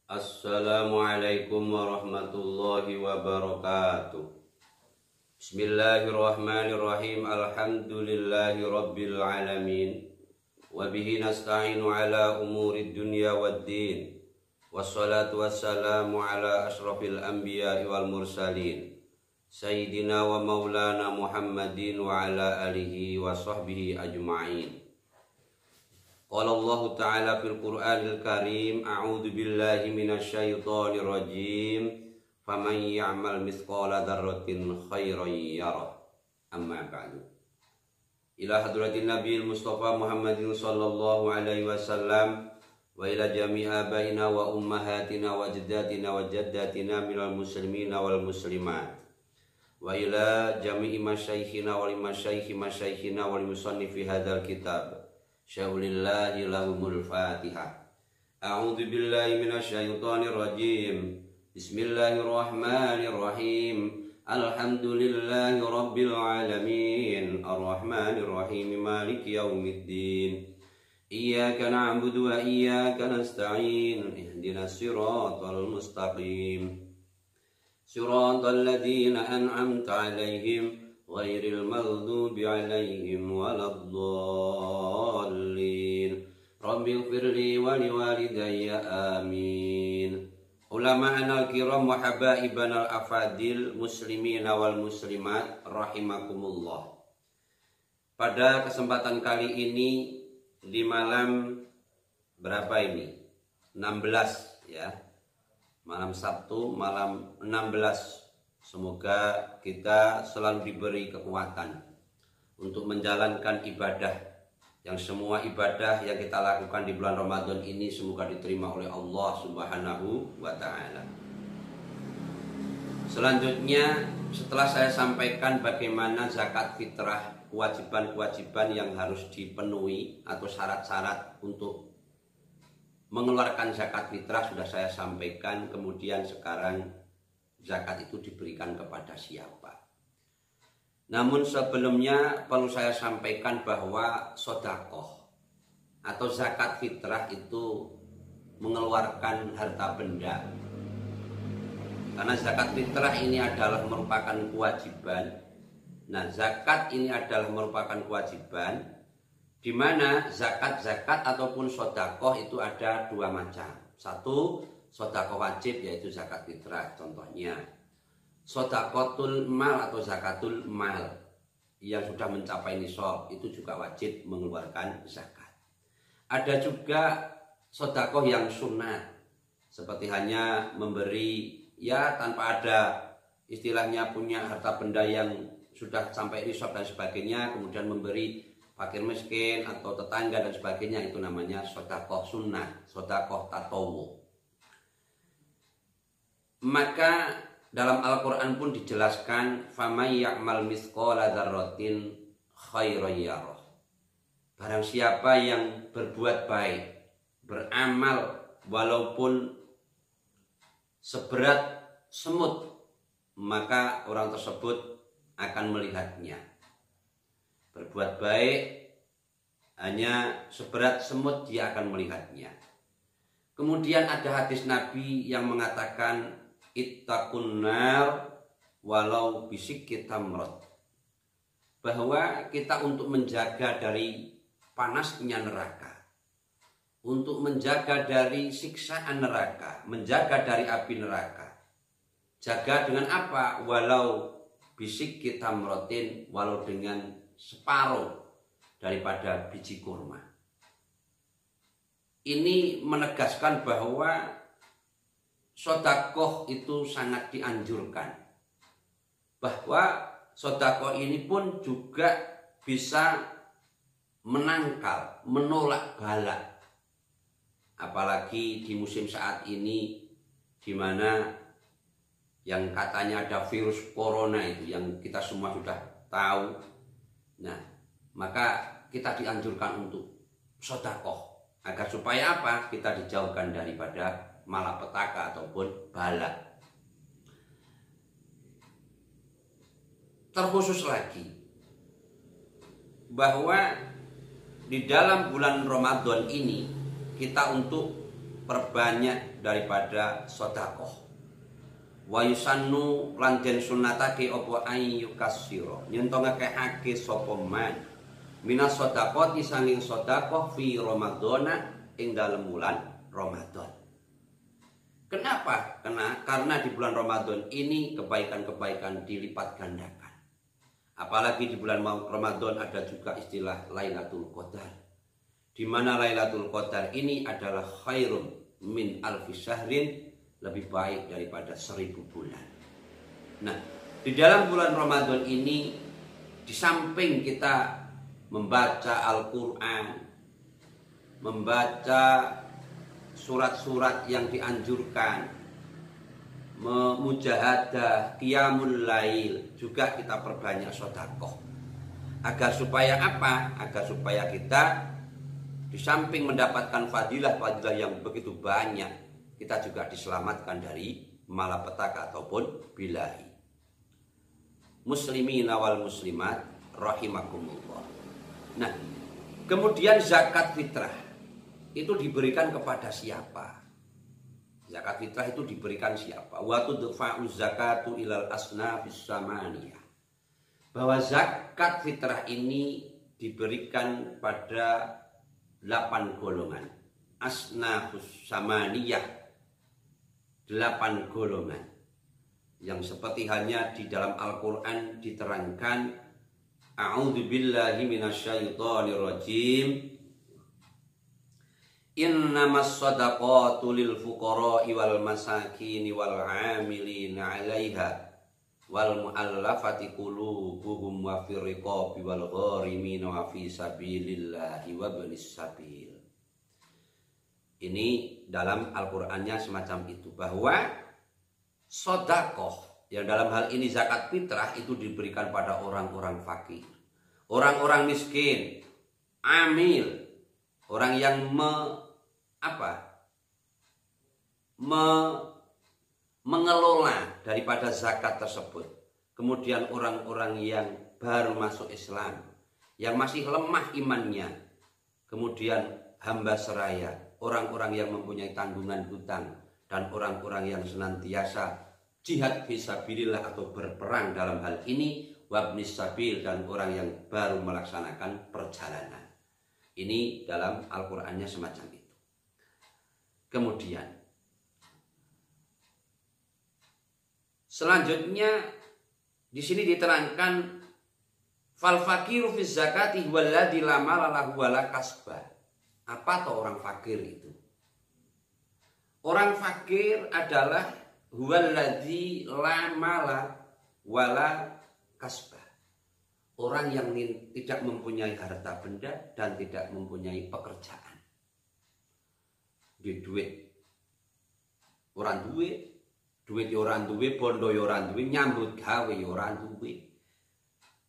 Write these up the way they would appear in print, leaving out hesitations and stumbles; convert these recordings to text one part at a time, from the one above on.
Assalamualaikum warahmatullahi wabarakatuh. Bismillahirrahmanirrahim. Alhamdulillahi rabbil alamin. Wabihi nasta'inu ala umuri dunya waddin. Wassalatu wassalamu ala ashrafil anbiya'i wal mursalin, Sayyidina wa maulana Muhammadin wa ala alihi wa sahbihi ajma'in. Qala Allah Ta'ala fil Qur'anil Karim, a'udzu billahi minasyaitonir rajim. Faman ya'mal mithqala dzarratin khairan yarah. Amma ba'du. Ila hadratin Nabiyil Mustafa Muhammadin sallallahu alaihi wasallam wa ila jami'i abaina wa ummahatina wa jaddatina wa jaddatina minal muslimina wal muslimat wa ila jami'i masyayikhina wal masyaykhina wal musannifi hadzal kitab. Syaulillahi lahumul Fatihah. A'udzu billahi minasyaitonir rajim. Bismillahirrahmanirrahim. Alhamdulillahi rabbil alamin. Arrahmanir rahim. Maliki yaumiddin. Iyyaka na'budu wa iyyaka nasta'in. Ihdinas siratal mustaqim. Siratal ladzina an'amta 'alaihim ghairil maghdubi 'alaihim waladdallin. Rabbighfirli wa liwalidayya amin. Ulama'anal kiram wa habaibanal afadil muslimina wal muslimat rahimakumullah. Pada kesempatan kali ini di malam berapa ini? 16 ya. Malam Sabtu, malam 16. Semoga kita selalu diberi kekuatan untuk menjalankan ibadah, yang semua ibadah yang kita lakukan di bulan Ramadan ini semoga diterima oleh Allah Subhanahu wa Ta'ala. Selanjutnya, setelah saya sampaikan bagaimana zakat fitrah, kewajiban-kewajiban yang harus dipenuhi atau syarat-syarat untuk mengeluarkan zakat fitrah sudah saya sampaikan. Kemudian sekarang zakat itu diberikan kepada siapa. Namun sebelumnya perlu saya sampaikan bahwa sedekah atau zakat fitrah itu mengeluarkan harta benda. Karena zakat fitrah ini adalah merupakan kewajiban. Nah, zakat ini adalah merupakan kewajiban, di mana zakat-zakat ataupun sedekah itu ada dua macam. Satu, sedekah wajib yaitu zakat fitrah. Contohnya sedekatul mal atau zakatul mal yang sudah mencapai nisab itu juga wajib mengeluarkan zakat. Ada juga sedekah yang sunat, seperti hanya memberi ya tanpa ada istilahnya punya harta benda yang sudah sampai nisab dan sebagainya, kemudian memberi fakir miskin atau tetangga dan sebagainya, itu namanya sedekah sunat, sedekah tatawu. Maka dalam Al-Quran pun dijelaskan, faman ya'mal mithqala dzarratin khairan yarah. Barang siapa yang berbuat baik, beramal walaupun seberat semut, maka orang tersebut akan melihatnya. Berbuat baik hanya seberat semut, dia akan melihatnya. Kemudian ada hadis Nabi yang mengatakan, ittaqun nar walau bisikki tamrat. Bahwa kita untuk menjaga dari panasnya neraka, untuk menjaga dari siksaan neraka, menjaga dari api neraka. Jaga dengan apa? Walau bisikki tamratin, walau dengan separuh daripada biji kurma. Ini menegaskan bahwa sedekah itu sangat dianjurkan. Bahwa sedekah ini pun juga bisa menangkal, menolak bala. Apalagi di musim saat ini, di mana yang katanya ada virus corona itu, yang kita semua sudah tahu. Nah, maka kita dianjurkan untuk sedekah. Agar supaya apa? Kita dijauhkan daripada malapetaka ataupun bala. Terkhusus lagi bahwa di dalam bulan Ramadan ini kita untuk perbanyak daripada sedekah. Wa yusannu lan den sunnatake apa ayu kasira nyenthongake sapa man minas sedekah sanging sedekah fi ramadhana ing dalem bulan Ramadan. Kenapa? Karena di bulan Ramadan ini kebaikan-kebaikan dilipat gandakan. Apalagi di bulan Ramadan ada juga istilah Lailatul Qadar, di mana Lailatul Qadar ini adalah khairun min alfi syahrin, lebih baik daripada 1000 bulan. Nah, di dalam bulan Ramadan ini, di samping kita membaca Al-Quran, membaca surat-surat yang dianjurkan, memujahadah, qiyamul lail, juga kita perbanyak sedekah. Agar supaya apa? Agar supaya kita di samping mendapatkan fadilah-fadilah yang begitu banyak, kita juga diselamatkan dari malapetaka ataupun bilahi. Muslimin wal muslimat rahimakumullah. Nah, kemudian zakat fitrah itu diberikan kepada siapa? Zakat fitrah itu diberikan siapa? Wa tudfa'u zakatu ilal asnafis samaniyah. Bahwa zakat fitrah ini diberikan pada 8 golongan. Asnafus samaniyah, 8 golongan yang seperti halnya di dalam Al-Quran diterangkan, a'udzubillahi minasyaitonir rajim, innamas shadaqatu lil fuqara'i wal masakini wal 'amilina 'alaiha wal mu'allafati qulubuhum wa fir riqabi wal gharimina wa fi sabilillahi wa ibnis sabil. Ini dalam Al-Qur'annya semacam itu, bahwa sedekah yang dalam hal ini zakat fitrah itu diberikan pada orang-orang fakir, orang-orang miskin, amil, orang yang mengelola daripada zakat tersebut. Kemudian orang-orang yang baru masuk Islam, yang masih lemah imannya, kemudian hamba seraya, orang-orang yang mempunyai tanggungan hutang, dan orang-orang yang senantiasa jihad fisabilillah atau berperang dalam hal ini, wabnis sabil, dan orang yang baru melaksanakan perjalanan. Ini dalam Al-Qur'annya semacam itu. Kemudian selanjutnya di sini diterangkan fal faqiru fi zakati walladzi la mala lahu wala kasba. Apa toh orang fakir itu? Orang fakir adalah huwallazi la mala wala kasbah. Orang yang tidak mempunyai harta benda dan tidak mempunyai pekerjaan. Di duit orang duit orang duit, bondo orang duit, nyambut gawe orang duit.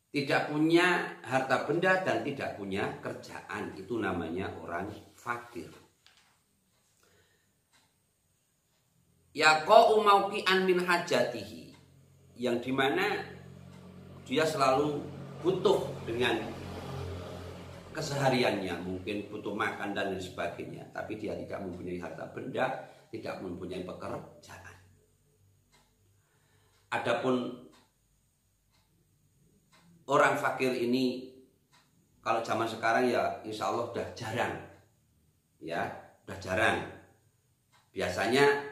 Tidak punya harta benda dan tidak punya kerjaan, itu namanya orang fakir. Yaqa'u mauqi'an min hajatihi, yang dimana dia selalu butuh dengan kesehariannya, mungkin butuh makan dan lain sebagainya, tapi dia tidak mempunyai harta benda, tidak mempunyai pekerjaan. Adapun orang fakir ini kalau zaman sekarang ya insya Allah udah jarang, ya udah jarang. Biasanya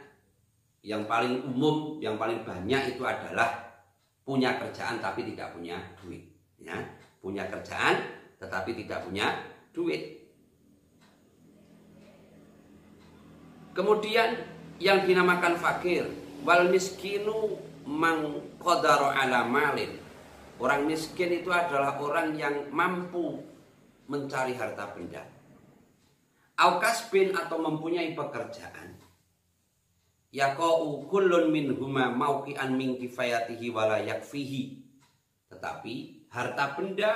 yang paling umum, yang paling banyak itu adalah punya kerjaan tapi tidak punya duit, ya punya kerjaan tetapi tidak punya duit. Kemudian yang dinamakan fakir, wal miskinu mang qadara ala malin. Orang miskin itu adalah orang yang mampu mencari harta benda. Au kasbin, atau mempunyai pekerjaan. Yaqa'u kullun minhuma mauqi'an min kifayatihi wala yakfihi. Tetapi harta benda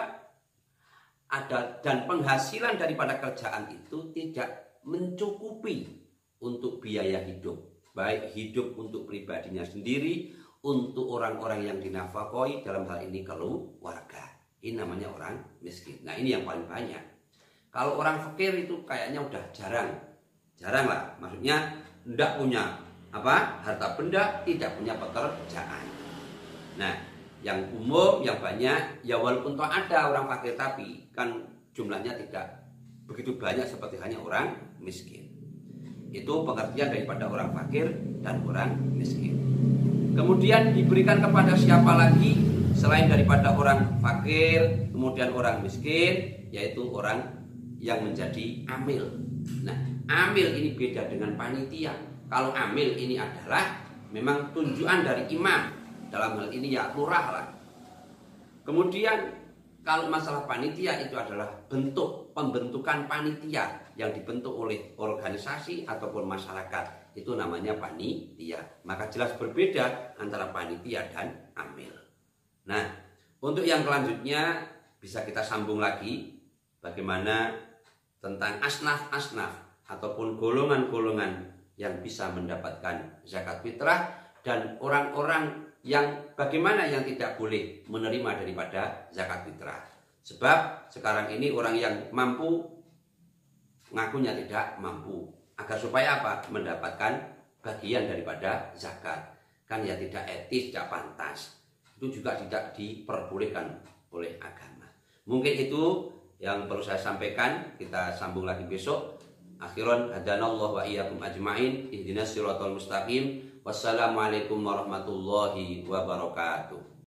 ada dan penghasilan daripada kerjaan itu tidak mencukupi untuk biaya hidup. Baik hidup untuk pribadinya sendiri, untuk orang-orang yang dinafkahi, dalam hal ini keluarga. Ini namanya orang miskin. Nah ini yang paling banyak. Kalau orang fakir itu kayaknya udah jarang Jarang lah, maksudnya tidak punya harta benda, tidak punya pekerjaan. Nah, yang umum, yang banyak, ya walaupun toh ada orang fakir, tapi kan jumlahnya tidak begitu banyak seperti hanya orang miskin. Itu pengertian daripada orang fakir dan orang miskin. Kemudian diberikan kepada siapa lagi selain daripada orang fakir, kemudian orang miskin, yaitu orang yang menjadi amil. Nah, amil ini beda dengan panitia. Kalau amil ini adalah memang tunjukan dari imam, dalam hal ini ya lurah lah. Kemudian kalau masalah panitia itu adalah bentuk pembentukan panitia yang dibentuk oleh organisasi ataupun masyarakat, itu namanya panitia. Maka jelas berbeda antara panitia dan amil. Nah, untuk yang selanjutnya bisa kita sambung lagi bagaimana tentang asnaf-asnaf ataupun golongan-golongan yang bisa mendapatkan zakat fitrah dan orang-orang yang bagaimana yang tidak boleh menerima daripada zakat fitrah. Sebab sekarang ini orang yang mampu ngakunya tidak mampu. Agar supaya apa? Mendapatkan bagian daripada zakat. Kan ya tidak etis, tidak pantas. Itu juga tidak diperbolehkan oleh agama. Mungkin itu yang perlu saya sampaikan. Kita sambung lagi besok. Akhiran hadanallahu wa iyyakum ajmain ihdinas siratal mustaqim. Wassalamualaikum warahmatullahi wabarakatuh.